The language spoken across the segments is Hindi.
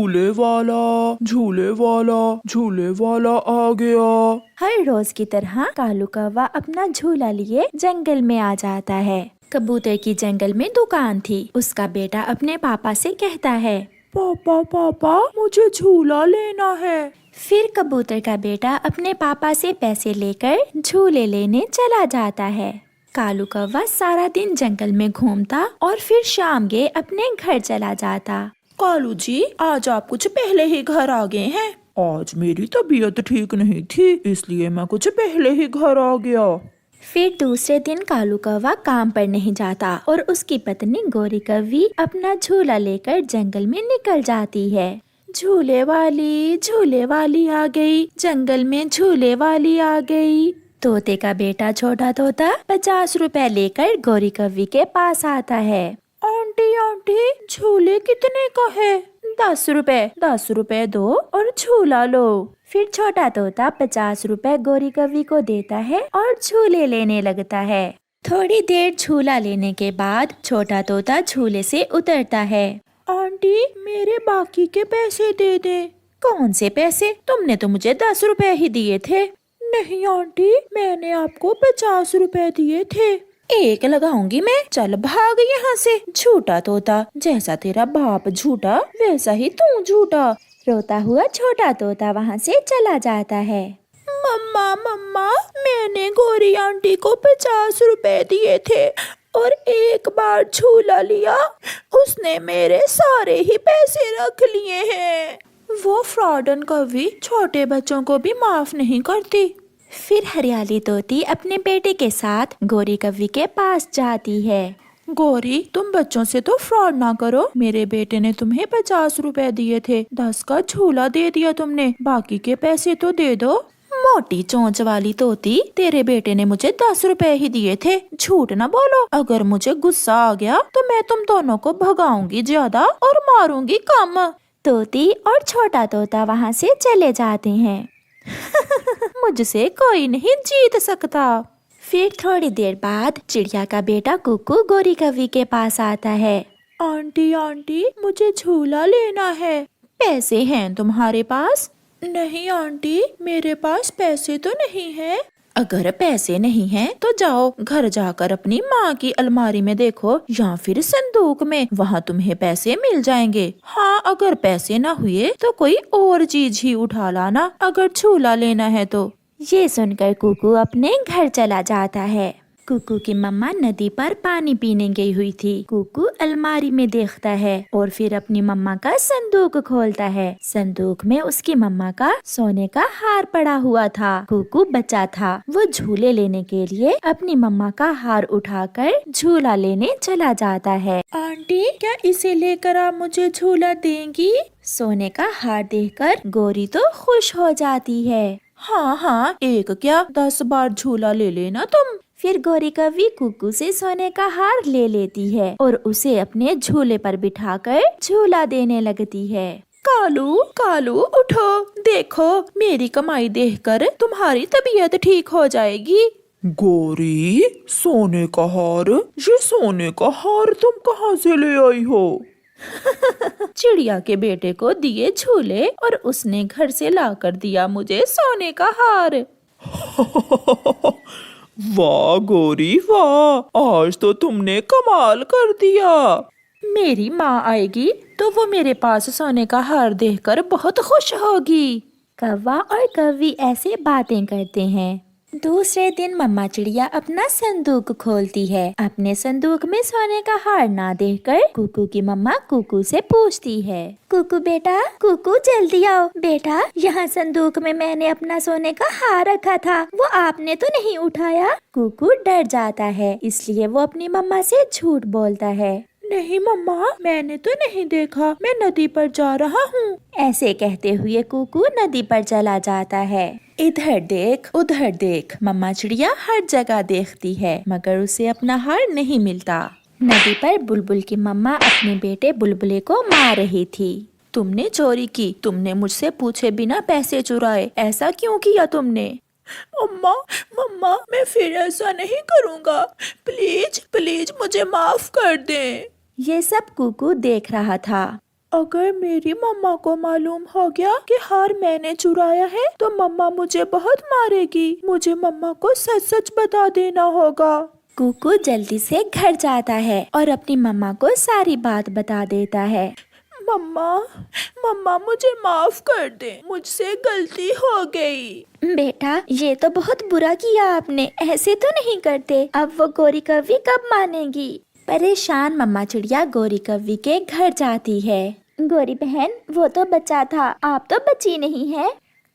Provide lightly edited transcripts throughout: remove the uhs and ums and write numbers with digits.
झूले वाला झूले वाला झूले वाला आ गया। हर रोज की तरह कालू कौवा अपना झूला लिए जंगल में आ जाता है। कबूतर की जंगल में दुकान थी। उसका बेटा अपने पापा से कहता है, पापा पापा मुझे झूला लेना है। फिर कबूतर का बेटा अपने पापा से पैसे लेकर झूले लेने चला जाता है। कालू कौवा सारा दिन जंगल में घूमता और फिर शाम के अपने घर चला जाता। कालू जी, आज आप कुछ पहले ही घर आ गए हैं। आज मेरी तबीयत ठीक नहीं थी, इसलिए मैं कुछ पहले ही घर आ गया। फिर दूसरे दिन कालू कौवा काम पर नहीं जाता और उसकी पत्नी गोरी कौवी अपना झूला लेकर जंगल में निकल जाती है। झूले वाली आ गई, जंगल में झूले वाली आ गई। तोते का बेटा छोटा तोता 50 रुपए लेकर गोरी कौवी के पास आता है। आंटी आंटी, झूले कितने का है? 10 रुपए दो और झूला लो। फिर छोटा तोता 50 रुपए गोरी कौवी को देता है और झूले लेने लगता है। थोड़ी देर झूला लेने के बाद छोटा तोता झूले से उतरता है। आंटी, मेरे बाकी के पैसे दे दे। कौन से पैसे? तुमने तो मुझे 10 रुपए ही दिए थे। नहीं आंटी, मैंने आपको 50 रुपए दिए थे। एक लगाऊंगी मैं, चल भाग यहाँ से। झूठा तोता, जैसा तेरा बाप झूठा वैसा ही तू झूठा। रोता हुआ छोटा तोता वहाँ से चला जाता है। मम्मा मम्मा, मैंने गोरी आंटी को 50 रुपए दिए थे और एक बार झूला लिया, उसने मेरे सारे ही पैसे रख लिए हैं। वो फ्रॉडन कौवी छोटे बच्चों को भी माफ नहीं करती। फिर हरियाली तोती अपने बेटे के साथ गोरी कौवी के पास जाती है। गोरी, तुम बच्चों से तो फ्रॉड ना करो। मेरे बेटे ने तुम्हें 50 रुपए दिए थे, 10 का झूला दे दिया तुमने, बाकी के पैसे तो दे दो। मोटी चोंच वाली तोती, तेरे बेटे ने मुझे 10 रुपए ही दिए थे, झूठ ना बोलो। अगर मुझे गुस्सा आ गया तो मैं तुम दोनों को भगाऊंगी ज्यादा और मारूंगी कम। तोती और छोटा तोता वहाँ से चले जाते हैं। मुझसे कोई नहीं जीत सकता। फिर थोड़ी देर बाद चिड़िया का बेटा कुकू गोरी कौवी के पास आता है। आंटी आंटी, मुझे झूला लेना है। पैसे हैं तुम्हारे पास? नहीं आंटी, मेरे पास पैसे तो नहीं है। अगर पैसे नहीं हैं तो जाओ घर जाकर अपनी माँ की अलमारी में देखो या फिर संदूक में, वहाँ तुम्हें पैसे मिल जाएंगे। हाँ, अगर पैसे ना हुए तो कोई और चीज ही उठा लाना, अगर झूला लेना है तो। ये सुनकर कुकू अपने घर चला जाता है। कुकू की मम्मा नदी पर पानी पीने गई हुई थी। कुकू अलमारी में देखता है और फिर अपनी मम्मा का संदूक खोलता है। संदूक में उसकी मम्मा का सोने का हार पड़ा हुआ था। कुकू बचा था। वो झूले लेने के लिए अपनी मम्मा का हार उठाकर झूला लेने चला जाता है। आंटी, क्या इसे लेकर आप मुझे झूला देंगी? सोने का हार देखकर गोरी तो खुश हो जाती है। हाँ हाँ, एक क्या 10 बार झूला ले लेना तुम। फिर गोरी कौवी कुकू से सोने का हार ले लेती है और उसे अपने झूले पर बिठाकर झूला देने लगती है। कालू कालू, उठो, देखो मेरी कमाई देखकर तुम्हारी तबीयत ठीक हो जाएगी। गोरी, सोने का हार? ये सोने का हार तुम कहाँ से ले आई हो? चिड़िया के बेटे को दिए झूले और उसने घर से लाकर दिया मुझे सोने का हार। वाह गोरी वाह, आज तो तुमने कमाल कर दिया। मेरी माँ आएगी तो वो मेरे पास सोने का हार देखकर बहुत खुश होगी। कौवा और कौवी ऐसे बातें करते हैं। दूसरे दिन मम्मा चिड़िया अपना संदूक खोलती है। अपने संदूक में सोने का हार ना देखकर कुकू की मम्मा कुकू से पूछती है, कुकू बेटा, कुकू जल्दी आओ बेटा, यहाँ संदूक में मैंने अपना सोने का हार रखा था, वो आपने तो नहीं उठाया? कुकू डर जाता है, इसलिए वो अपनी मम्मा से झूठ बोलता है। नहीं मम्मा, मैंने तो नहीं देखा, मैं नदी पर जा रहा हूँ। ऐसे कहते हुए कुकू नदी पर चला जाता है। इधर देख उधर देख, मम्मा चिड़िया हर जगह देखती है मगर उसे अपना हार नहीं मिलता। नदी पर बुलबुल की मम्मा अपने बेटे बुलबुले को मार रही थी। तुमने चोरी की, तुमने मुझसे पूछे बिना पैसे चुराए, ऐसा क्यों किया तुमने? मम्मा मम्मा, मैं फिर ऐसा नहीं करूँगा, प्लीज प्लीज मुझे माफ कर दें। ये सब कुकू देख रहा था। अगर मेरी मम्मा को मालूम हो गया कि हार मैंने चुराया है तो मम्मा मुझे बहुत मारेगी। मुझे मम्मा को सच सच बता देना होगा। कुकू जल्दी से घर जाता है और अपनी मम्मा को सारी बात बता देता है। मम्मा, मम्मा मुझे माफ कर दे, मुझसे गलती हो गई। बेटा, ये तो बहुत बुरा किया आपने, ऐसे तो नहीं करते। अब वो गोरी कव्वी कब मानेगी? परेशान मम्मा चिड़िया गोरी कव्वी के घर जाती है। गोरी बहन, वो तो बच्चा था, आप तो बच्ची नहीं है।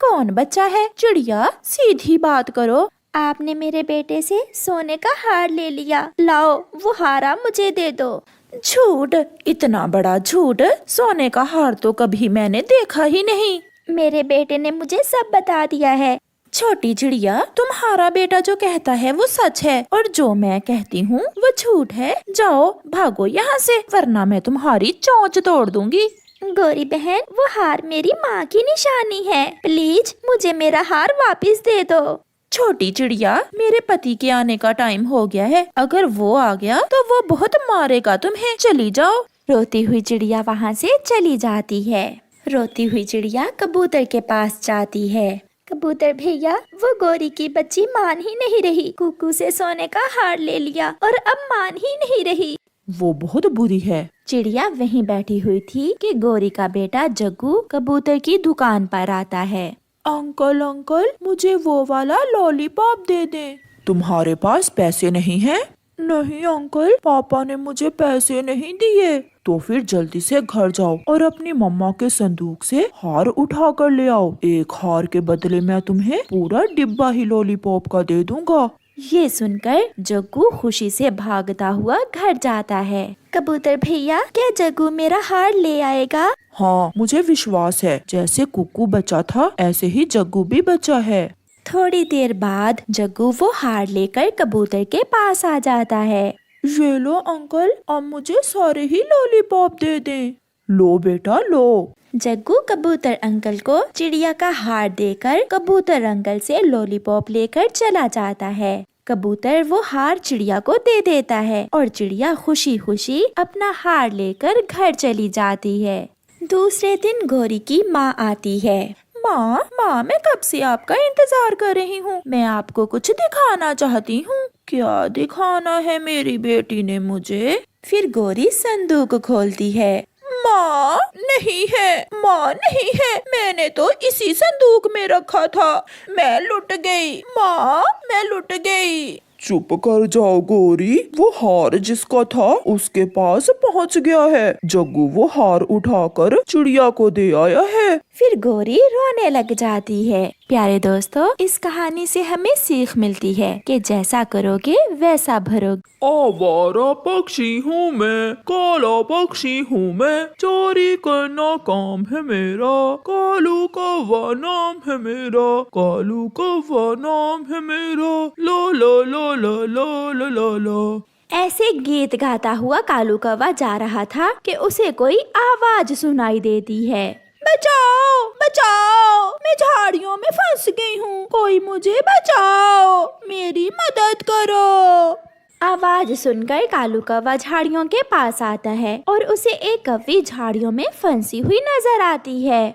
कौन बच्चा है? चिड़िया सीधी बात करो। आपने मेरे बेटे से सोने का हार ले लिया। लाओ, वो हारा मुझे दे दो। झूठ, इतना बड़ा झूठ। सोने का हार तो कभी मैंने देखा ही नहीं। मेरे बेटे ने मुझे सब बता दिया है। छोटी चिड़िया, तुम्हारा बेटा जो कहता है वो सच है और जो मैं कहती हूँ वो झूठ है। जाओ भागो यहाँ से, वरना मैं तुम्हारी चोंच तोड़ दूंगी। गोरी बहन, वो हार मेरी माँ की निशानी है। प्लीज मुझे मेरा हार वापस दे दो। छोटी चिड़िया, मेरे पति के आने का टाइम हो गया है। अगर वो आ गया तो वो बहुत मारेगा तुम्हें। चली जाओ। रोती हुई चिड़िया वहाँ से चली जाती है। रोती हुई चिड़िया कबूतर के पास जाती है। कबूतर भैया, वो गोरी की बच्ची मान ही नहीं रही। कुकू से सोने का हार ले लिया और अब मान ही नहीं रही। वो बहुत बुरी है। चिड़िया वहीं बैठी हुई थी कि गोरी का बेटा जग्गू कबूतर की दुकान पर आता है। अंकल अंकल, मुझे वो वाला लॉलीपॉप दे दें। तुम्हारे पास पैसे नहीं हैं? नहीं अंकल, पापा ने मुझे पैसे नहीं दिए। तो फिर जल्दी से घर जाओ और अपनी मम्मा के संदूक से हार उठा कर ले आओ। एक हार के बदले मैं तुम्हें पूरा डिब्बा ही लॉलीपॉप का दे दूंगा। ये सुनकर जग्गू खुशी से भागता हुआ घर जाता है। कबूतर भैया, क्या जग्गू मेरा हार ले आएगा? हाँ, मुझे विश्वास है। जैसे कुकू बच्चा था ऐसे ही जग्गू भी बच्चा है। थोड़ी देर बाद जग्गू वो हार लेकर कबूतर के पास आ जाता है। ये लो अंकल, अब मुझे सारे ही लॉलीपॉप दे दें। लो बेटा लो। जग्गू कबूतर अंकल को चिड़िया का हार देकर कबूतर अंकल से लॉलीपॉप लेकर चला जाता है। कबूतर वो हार चिड़िया को दे देता है और चिड़िया खुशी खुशी अपना हार लेकर घर चली जाती है। दूसरे दिन गोरी की माँ आती है। माँ, मैं कब से आपका इंतजार कर रही हूँ। मैं आपको कुछ दिखाना चाहती हूँ। क्या दिखाना है मेरी बेटी ने मुझे? फिर गोरी संदूक खोलती है। माँ नहीं है, माँ नहीं है, मैंने तो इसी संदूक में रखा था। मैं लुट गई माँ, मैं लुट गई। चुप कर जाओ गोरी, वो हार जिसका था उसके पास पहुंच गया है। जग्गू वो हार उठाकर चिड़िया को दे आया है। फिर गोरी रोने लग जाती है। प्यारे दोस्तों, इस कहानी से हमें सीख मिलती है कि जैसा करोगे वैसा भरोगे। आवारा पक्षी हूँ मैं, काला पक्षी हूँ मैं, चोरी करना काम है मेरा, कालू कौवा नाम है मेरा, कालू कौवा नाम है मेरा, लो लो लो लो लो लो लो लो। ऐसे गीत गाता हुआ कालू कौवा जा रहा था कि उसे कोई आवाज सुनाई देती है। बचाओ बचाओ, मैं झाड़ियों में फंस गई हूँ, कोई मुझे बचाओ, मेरी मदद करो। आवाज सुनकर कालू कौवा झाड़ियों के पास आता है और उसे एक कौवी झाड़ियों में फंसी हुई नजर आती है।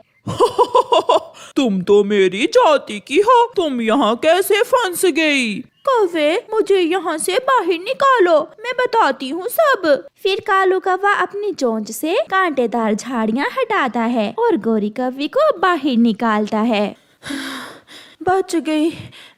तुम तो मेरी जाति की हो, तुम यहाँ कैसे फंस गई? कौवे, मुझे यहाँ से बाहर निकालो, मैं बताती हूँ सब। फिर कालू कौवा अपनी चोंच से कांटेदार झाड़ियाँ हटाता है और गोरी कौवी को बाहर निकालता है। बच गई,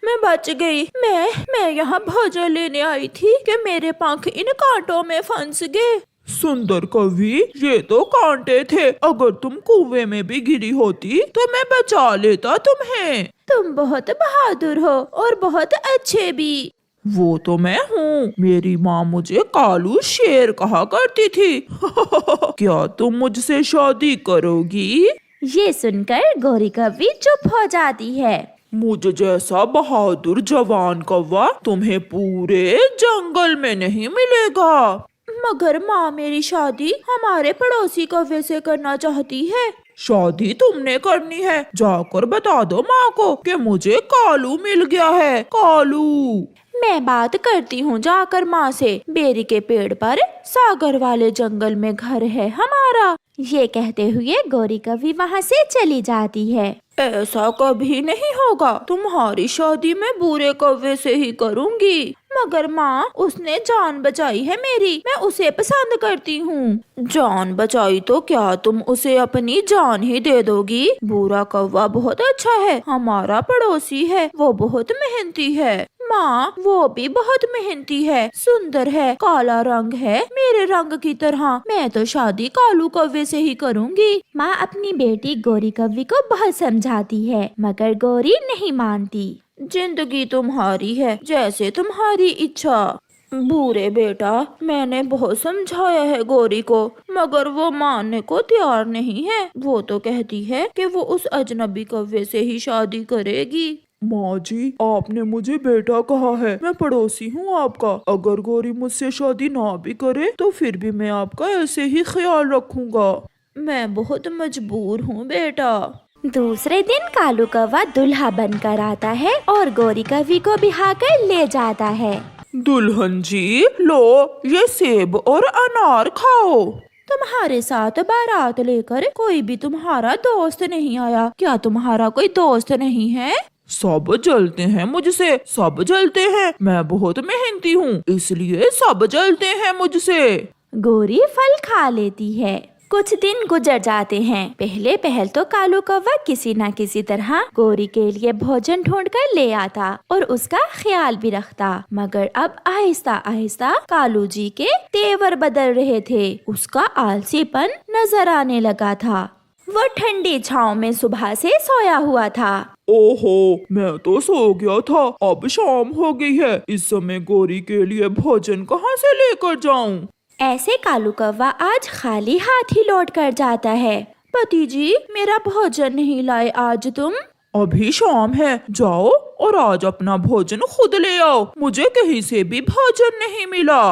मैं बच गई। मैं यहाँ भोजन लेने आई थी कि मेरे पंख इन कांटों में फंस गए। सुंदर कवि, ये तो कांटे थे। अगर तुम कुएं में भी गिरी होती तो मैं बचा लेता तुम्हें। तुम बहुत बहादुर हो और बहुत अच्छे भी। वो तो मैं हूँ। मेरी माँ मुझे कालू शेर कहा करती थी। क्या तुम मुझसे शादी करोगी? ये सुनकर गोरी कौवी चुप हो जाती है। मुझ जैसा बहादुर जवान कौवा तुम्हें पूरे जंगल में नहीं मिलेगा। मगर माँ मेरी शादी हमारे पड़ोसी कौवे से करना चाहती है। शादी तुमने करनी है, जाकर बता दो माँ को कि मुझे कालू मिल गया है, कालू। मैं बात करती हूँ जाकर माँ से। बेरी के पेड़ पर सागर वाले जंगल में घर है हमारा। ये कहते हुए गौरी कौवी वहाँ से चली जाती है। ऐसा कभी नहीं होगा, तुम्हारी शादी मैं बुरे कौवे से ही करूँगी। मगर माँ, उसने जान बचाई है मेरी, मैं उसे पसंद करती हूँ। जान बचाई तो क्या तुम उसे अपनी जान ही दे दोगी? बुरा कौवा बहुत अच्छा है, हमारा पड़ोसी है, वो बहुत मेहनती है। माँ, वो भी बहुत मेहनती है, सुंदर है, काला रंग है मेरे रंग की तरह। मैं तो शादी कालू कौवे से ही करूँगी। माँ अपनी बेटी गौरी कौवी को बहुत समझाती है, मगर गौरी नहीं मानती। जिंदगी तुम्हारी है, जैसे तुम्हारी इच्छा। बूरे बेटा, मैंने बहुत समझाया है गौरी को, मगर वो मानने को तैयार नहीं है। वो तो कहती है कि वो उस अजनबी कौवे से ही शादी करेगी। माँ जी, आपने मुझे बेटा कहा है, मैं पड़ोसी हूँ आपका। अगर गौरी मुझसे शादी ना भी करे तो फिर भी मैं आपका ऐसे ही ख्याल रखूंगा। मैं बहुत मजबूर हूँ बेटा। दूसरे दिन कालू कौवा दूल्हा बनकर आता है और गौरी कौवी को बिहाकर ले जाता है। दुल्हन जी, लो ये सेब और अनार खाओ। तुम्हारे साथ बारात लेकर कोई भी तुम्हारा दोस्त नहीं आया क्या? तुम्हारा कोई दोस्त नहीं है? सब जलते हैं मुझसे, सब जलते हैं। मैं बहुत मेहनती हूँ, इसलिए सब जलते हैं मुझसे। गौरी फल खा लेती है। कुछ दिन गुजर जाते हैं। पहले तो कालू कौवा किसी न किसी तरह गौरी के लिए भोजन ढूंढ कर ले आता और उसका ख्याल भी रखता, मगर अब आहिस्ता आहिस्ता कालू जी के तेवर बदल रहे थे। उसका आलसीपन नजर आने लगा था। वो ठंडी छांव में सुबह से सोया हुआ था। ओहो, मैं तो सो गया था, अब शाम हो गई है। इस समय गौरी के लिए भोजन कहाँ से लेकर जाऊँ? ऐसे कालू कौवा आज खाली हाथ ही लौट कर जाता है। पति जी, मेरा भोजन नहीं लाए आज तुम? अभी शाम है, जाओ और आज अपना भोजन खुद ले आओ। मुझे कहीं से भी भोजन नहीं मिला।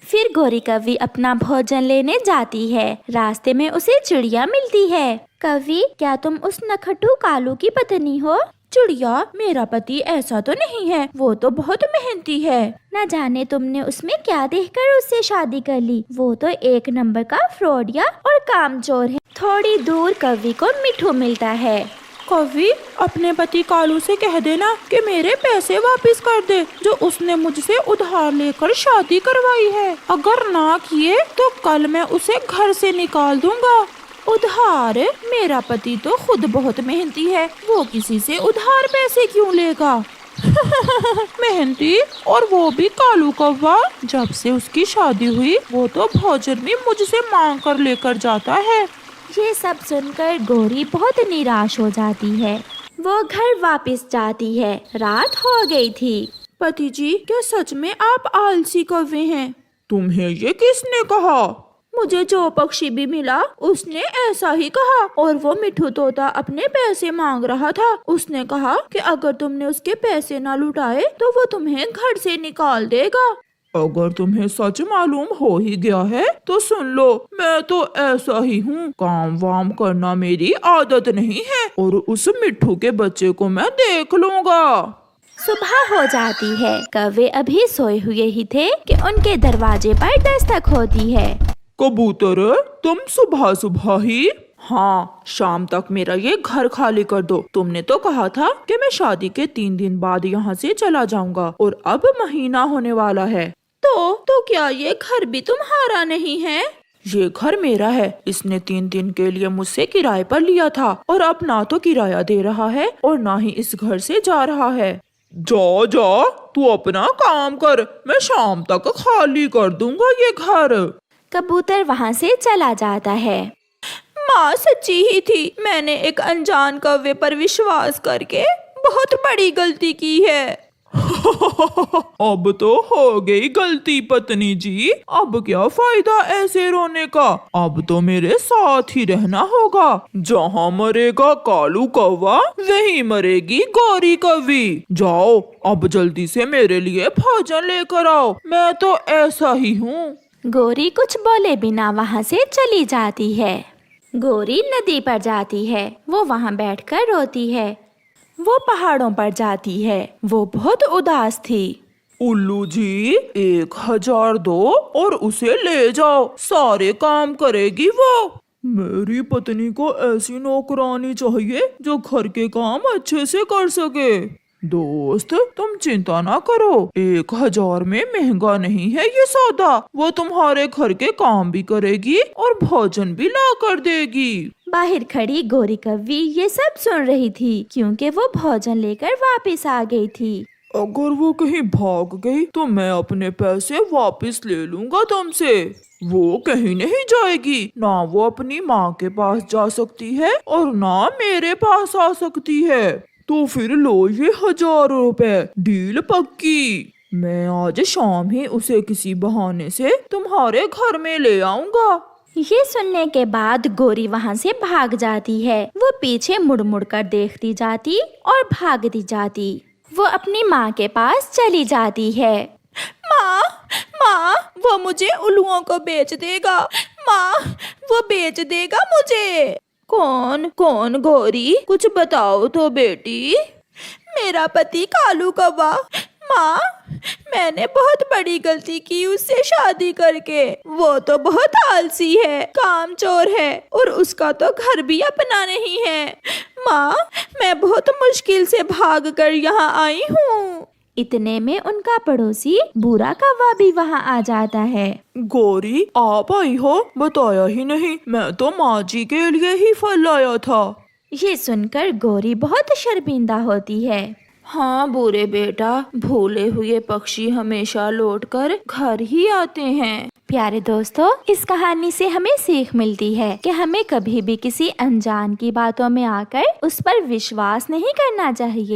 फिर गौरी कौवी अपना भोजन लेने जाती है। रास्ते में उसे चिड़िया मिलती है। कौवी, क्या तुम उस नखटू कालू की पत्नी हो? चिड़िया, मेरा पति ऐसा तो नहीं है, वो तो बहुत मेहनती है। न जाने तुमने उसमें क्या देखकर उससे शादी कर ली। वो तो एक नंबर का फ्रॉडिया और कामचोर है। थोड़ी दूर कौवी को मिठू मिलता है। कौवी, अपने पति कालू से कह देना कि मेरे पैसे वापस कर दे जो उसने मुझसे उधार लेकर शादी करवाई है। अगर ना किए तो कल मैं उसे घर से निकाल दूंगा। उधार? मेरा पति तो खुद बहुत मेहनती है, वो किसी से उधार पैसे क्यों लेगा? मेहनती, और वो भी कालू कौवा। जब से उसकी शादी हुई वो तो भोजन भी मुझसे मांग कर लेकर जाता है। ये सब सुनकर गौरी बहुत निराश हो जाती है। वो घर वापस जाती है। रात हो गई थी। पति जी, क्या सच में आप आलसी कौवे हैं? तुम्हें ये किसने कहा? मुझे जो पक्षी भी मिला उसने ऐसा ही कहा, और वो मिठू तोता अपने पैसे मांग रहा था। उसने कहा कि अगर तुमने उसके पैसे ना लुटाए तो वो तुम्हें घर से निकाल देगा। अगर तुम्हें सच मालूम हो ही गया है तो सुन लो, मैं तो ऐसा ही हूँ। काम वाम करना मेरी आदत नहीं है, और उस मिठू के बच्चे को मैं देख लूँगा। सुबह हो जाती है। कौवे अभी सोए हुए ही थे कि उनके दरवाजे पर दस्तक होती है। कबूतर, तुम सुबह सुबह ही? हाँ, शाम तक मेरा ये घर खाली कर दो। तुमने तो कहा था कि मैं शादी के 3 दिन बाद यहाँ से चला जाऊंगा, और अब महीना होने वाला है। तो क्या ये घर भी तुम्हारा नहीं है? ये घर मेरा है। इसने 3 दिन के लिए मुझसे किराए पर लिया था, और अब ना तो किराया दे रहा है और ना ही इस घर से जा रहा है। जा जा, तू अपना काम कर, मैं शाम तक खाली कर दूंगा ये घर। कबूतर वहाँ से चला जाता है। माँ सच्ची ही थी, मैंने एक अनजान कौवे पर विश्वास करके बहुत बड़ी गलती की है। अब तो हो गई गलती पत्नी जी, अब क्या फायदा ऐसे रोने का। अब तो मेरे साथ ही रहना होगा। जहाँ मरेगा कालू कौवा वहीं मरेगी गौरी कौवी। जाओ, अब जल्दी से मेरे लिए भोजन लेकर आओ, मैं तो ऐसा ही हूँ। गौरी कुछ बोले बिना वहाँ से चली जाती है। गोरी नदी पर जाती है, वो वहाँ बैठकर रोती है। वो पहाड़ों पर जाती है, वो बहुत उदास थी। उल्लू जी 1000 दो और उसे ले जाओ, सारे काम करेगी वो। मेरी पत्नी को ऐसी नौकरानी चाहिए जो घर के काम अच्छे से कर सके। दोस्त तुम चिंता ना करो, 1000 में महंगा नहीं है ये सौदा। वो तुम्हारे घर के काम भी करेगी और भोजन भी ला कर देगी। बाहर खड़ी गोरी कव्वी ये सब सुन रही थी, क्योंकि वो भोजन लेकर वापस आ गई थी। अगर वो कहीं भाग गई तो मैं अपने पैसे वापस ले लूंगा तुमसे। वो कहीं नहीं जाएगी, ना वो अपनी माँ के पास जा सकती है और ना मेरे पास आ सकती है। तो फिर लो ये 1000 रुपए, डील पक्की। मैं आज शाम ही उसे किसी बहाने से तुम्हारे घर में ले आऊंगा। ये सुनने के बाद गोरी वहाँ से भाग जाती है। वो पीछे मुड़ मुड़ कर देखती जाती और भागती जाती। वो अपनी माँ के पास चली जाती है। माँ माँ, वो मुझे उल्लुओं को बेच देगा। माँ, वो बेच देगा मुझे। कौन कौन गौरी, कुछ बताओ तो बेटी। मेरा पति कालू कौवा। माँ, मैंने बहुत बड़ी गलती की उससे शादी करके। वो तो बहुत आलसी है, कामचोर है और उसका तो घर भी अपना नहीं है। माँ, मैं बहुत मुश्किल से भाग कर यहाँ आई हूँ। इतने में उनका पड़ोसी बूढ़ा कौवा भी वहाँ आ जाता है। गौरी आप आई हो, बताया ही नहीं। मैं तो माँ जी के लिए ही फल लाया था। ये सुनकर गोरी बहुत शर्मिंदा होती है। हाँ बुरे बेटा, भूले हुए पक्षी हमेशा लौटकर घर ही आते हैं। प्यारे दोस्तों, इस कहानी से हमें सीख मिलती है कि हमें कभी भी किसी अनजान की बातों में आकर उस पर विश्वास नहीं करना चाहिए।